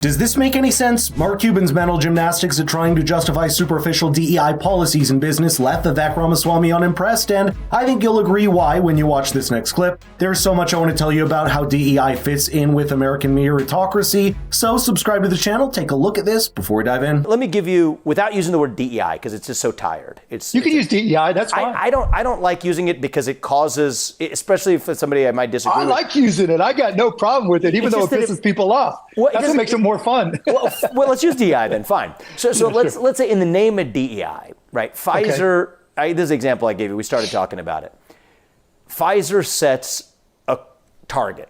Does this make any sense? Mark Cuban's mental gymnastics at trying to justify superficial DEI policies in business left Vivek Ramaswamy unimpressed, and I think you'll agree why when you watch this next clip. There's so much I want to tell you about how DEI fits in with American meritocracy, so subscribe to the channel, take a look at this before we dive in. Let me give you, without using the word DEI, because it's just so tired. You can use DEI, that's fine. I don't like using it because it causes, especially for somebody I might disagree with. I like using it. I got no problem with it, even though it pisses people off. That's what makes it more fun. well, let's use DEI then. Fine. So let's say in the name of DEI, right? Pfizer. Okay. This is an example I gave you. We started talking about it. Pfizer sets a target.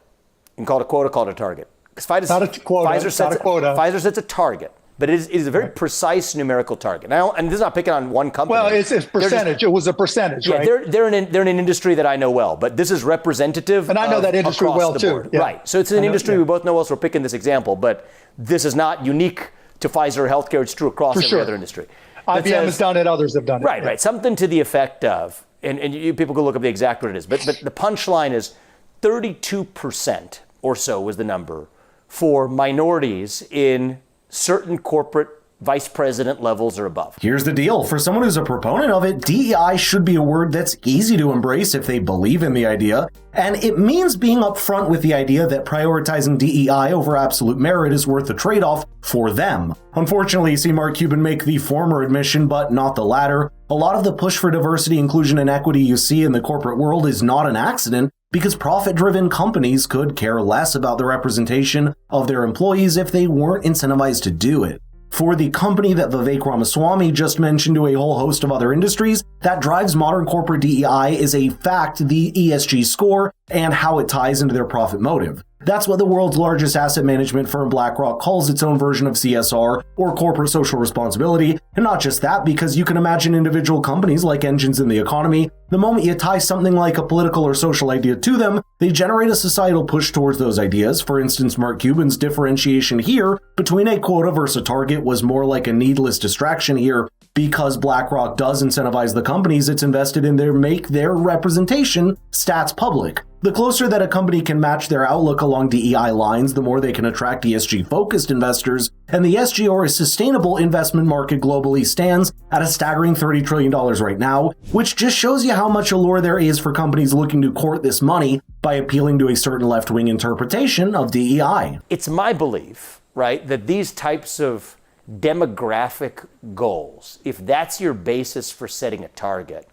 You can call it a quota, call it a target. Not a quota. Pfizer sets a target, but it is a very precise numerical target. Now, and this is not picking on one company. Well, it's a percentage. It was a percentage, right? They're in an industry that I know well, but this is representative. And I know that industry well too. Yeah. Right. So it's an industry we both know well. So we're picking this example, but this is not unique to Pfizer Healthcare. It's true across every other industry. IBM has done it. Others have done it. Right. Right. Something to the effect of, and you people can look up the exact what it is, but the punchline is 32% or so was the number for minorities in certain corporate vice president levels or above. Here's the deal. For someone who's a proponent of it, DEI should be a word that's easy to embrace if they believe in the idea. And it means being upfront with the idea that prioritizing DEI over absolute merit is worth the trade-off for them. Unfortunately, you see Mark Cuban make the former admission, but not the latter. A lot of the push for diversity, inclusion, and equity you see in the corporate world is not an accident, because profit-driven companies could care less about the representation of their employees if they weren't incentivized to do it. For the company that Vivek Ramaswamy just mentioned to a whole host of other industries, that drives modern corporate DEI is a fact, the ESG score, and how it ties into their profit motive. That's what the world's largest asset management firm BlackRock calls its own version of CSR, or corporate social responsibility. And not just that, because you can imagine individual companies like engines in the economy. The moment you tie something like a political or social idea to them, they generate a societal push towards those ideas. For instance, Mark Cuban's differentiation here between a quota versus a target was more like a needless distraction here, because BlackRock does incentivize the companies it's invested in to make their representation stats public. The closer that a company can match their outlook along DEI lines, the more they can attract ESG-focused investors, and the ESG, or a sustainable investment market globally, stands at a staggering $30 trillion right now, which just shows you how much allure there is for companies looking to court this money by appealing to a certain left-wing interpretation of DEI. It's my belief, right, that these types of demographic goals, if that's your basis for setting a target,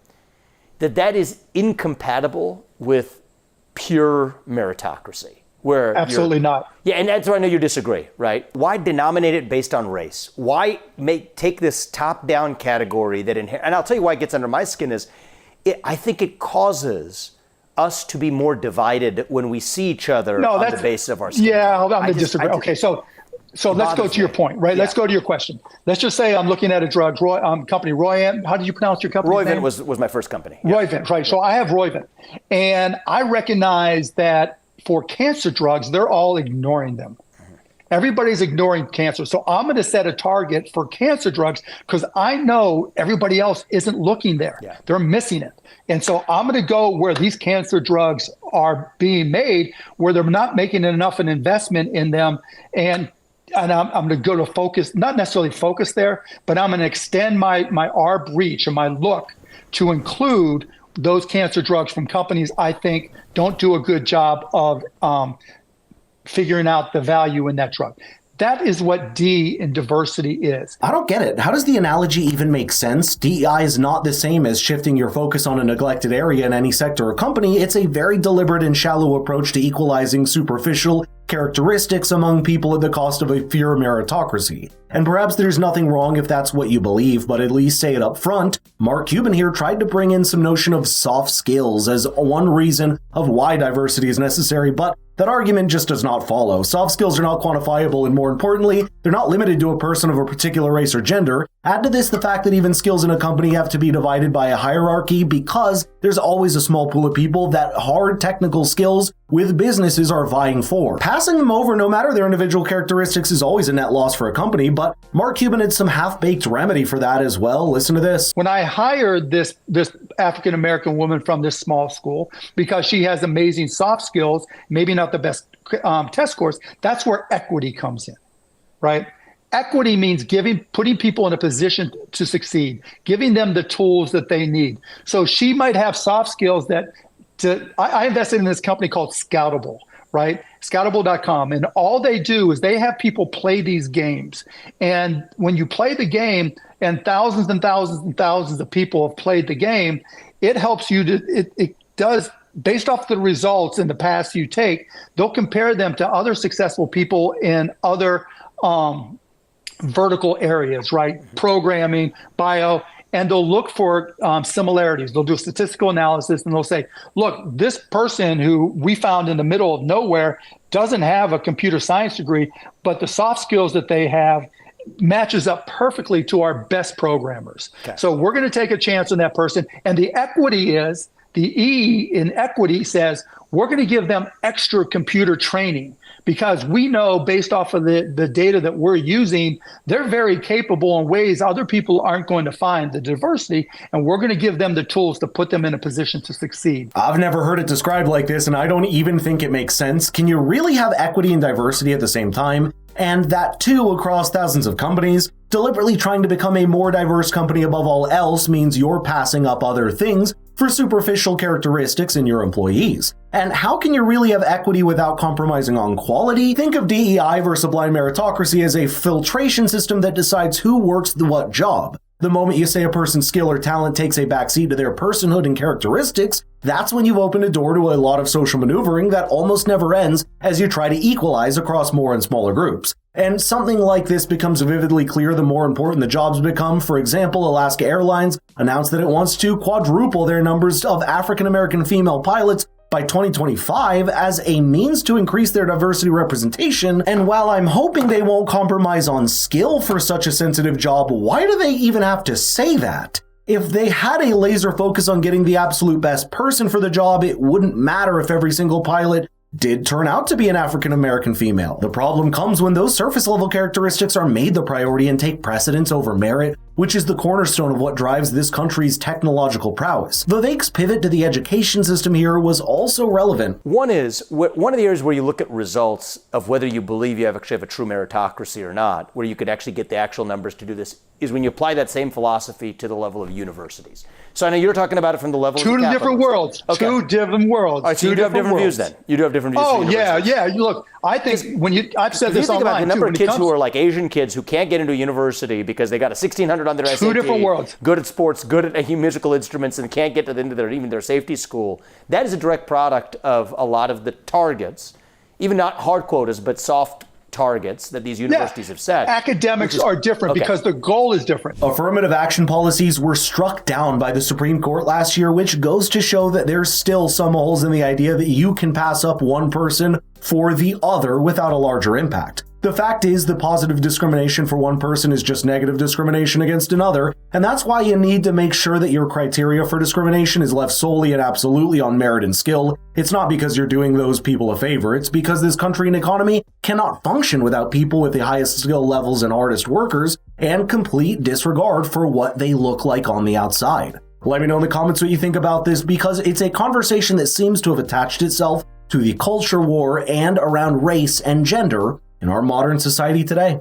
that is incompatible with pure meritocracy. Where absolutely not. Yeah, and that's where I know you disagree, right? Why denominate it based on race? Why take this top-down category that and I'll tell you why it gets under my skin is, I think it causes us to be more divided when we see each other on the basis of our skin. Yeah, I'm going to disagree. Okay, so let's go to your point, right? Yeah. Let's go to your question. Let's just say I'm looking at a drug company, Roivant. How did you pronounce your company? Roivant was my first company. Yeah. Roivant, right. So I have Roivant. And I recognize that for cancer drugs, they're all ignoring them. Everybody's ignoring cancer. So I'm going to set a target for cancer drugs because I know everybody else isn't looking there. Yeah. They're missing it. And so I'm going to go where these cancer drugs are being made, where they're not making enough an investment in them. And I'm going to go to focus, not necessarily focus there, but I'm going to extend my ARB reach and my look to include those cancer drugs from companies I think don't do a good job of figuring out the value in that drug. That is what D in diversity is. I don't get it. How does the analogy even make sense? DEI is not the same as shifting your focus on a neglected area in any sector or company. It's a very deliberate and shallow approach to equalizing superficial characteristics among people at the cost of a pure meritocracy. And perhaps there's nothing wrong if that's what you believe, but at least say it up front. Mark Cuban here tried to bring in some notion of soft skills as one reason of why diversity is necessary, but that argument just does not follow. Soft skills are not quantifiable, and more importantly, they're not limited to a person of a particular race or gender. Add to this the fact that even skills in a company have to be divided by a hierarchy because there's always a small pool of people that hard technical skills with businesses are vying for. Passing them over, no matter their individual characteristics, is always a net loss for a company, but Mark Cuban had some half-baked remedy for that as well. Listen to this. When I hired this African-American woman from this small school, because she has amazing soft skills, maybe not the best test scores, that's where equity comes in. right? Equity means putting people in a position to succeed, giving them the tools that they need. So she might have soft skills I invested in this company called Scoutable, right? Scoutable.com. And all they do is they have people play these games. And when you play the game and thousands and thousands and thousands of people have played the game, it helps you it does, based off the results in the past you take, they'll compare them to other successful people in other vertical areas, right? Programming, bio, and they'll look for similarities. They'll do a statistical analysis and they'll say, look, this person who we found in the middle of nowhere doesn't have a computer science degree, but the soft skills that they have matches up perfectly to our best programmers. Okay. So we're going to take a chance on that person. And the E in equity says, we're going to give them extra computer training because we know based off of the data that we're using, they're very capable in ways other people aren't going to find the diversity, and we're going to give them the tools to put them in a position to succeed. I've never heard it described like this, and I don't even think it makes sense. Can you really have equity and diversity at the same time? And that too across thousands of companies? Deliberately trying to become a more diverse company above all else means you're passing up other things for superficial characteristics in your employees. And how can you really have equity without compromising on quality? Think of DEI versus blind meritocracy as a filtration system that decides who works what job. The moment you say a person's skill or talent takes a backseat to their personhood and characteristics, that's when you've opened a door to a lot of social maneuvering that almost never ends as you try to equalize across more and smaller groups. And something like this becomes vividly clear the more important the jobs become. For example, Alaska Airlines announced that it wants to quadruple their numbers of African-American female pilots by 2025 as a means to increase their diversity representation. And while I'm hoping they won't compromise on skill for such a sensitive job, why do they even have to say that? If they had a laser focus on getting the absolute best person for the job, it wouldn't matter if every single pilot did turn out to be an African-American female. The problem comes when those surface-level characteristics are made the priority and take precedence over merit, which is the cornerstone of what drives this country's technological prowess. Vivek's pivot to the education system here was also relevant. One of the areas where you look at results of whether you believe you actually have a true meritocracy or not, where you could actually get the actual numbers to do this, is when you apply that same philosophy to the level of universities. So I know you're talking about it from the level of capitalism. Different worlds. Okay. Two different worlds. All right, so you do have different views then. You do have different views. Oh, yeah. Look, I think I've said this online too. You think about the number of kids who are like Asian kids who can't get into a university because they got a 1600 on their SAT. Two different worlds. Good at sports, good at musical instruments, and can't get to even their safety school. That is a direct product of a lot of the targets, even not hard quotas, but soft targets that these universities have set. Academics are different because the goal is different. Affirmative action policies were struck down by the Supreme Court last year, which goes to show that there's still some holes in the idea that you can pass up one person for the other without a larger impact. The fact is, the positive discrimination for one person is just negative discrimination against another, and that's why you need to make sure that your criteria for discrimination is left solely and absolutely on merit and skill. It's not because you're doing those people a favor, it's because this country and economy cannot function without people with the highest skill levels and hardest workers, and complete disregard for what they look like on the outside. Let me know in the comments what you think about this, because it's a conversation that seems to have attached itself to the culture war and around race and gender in our modern society today.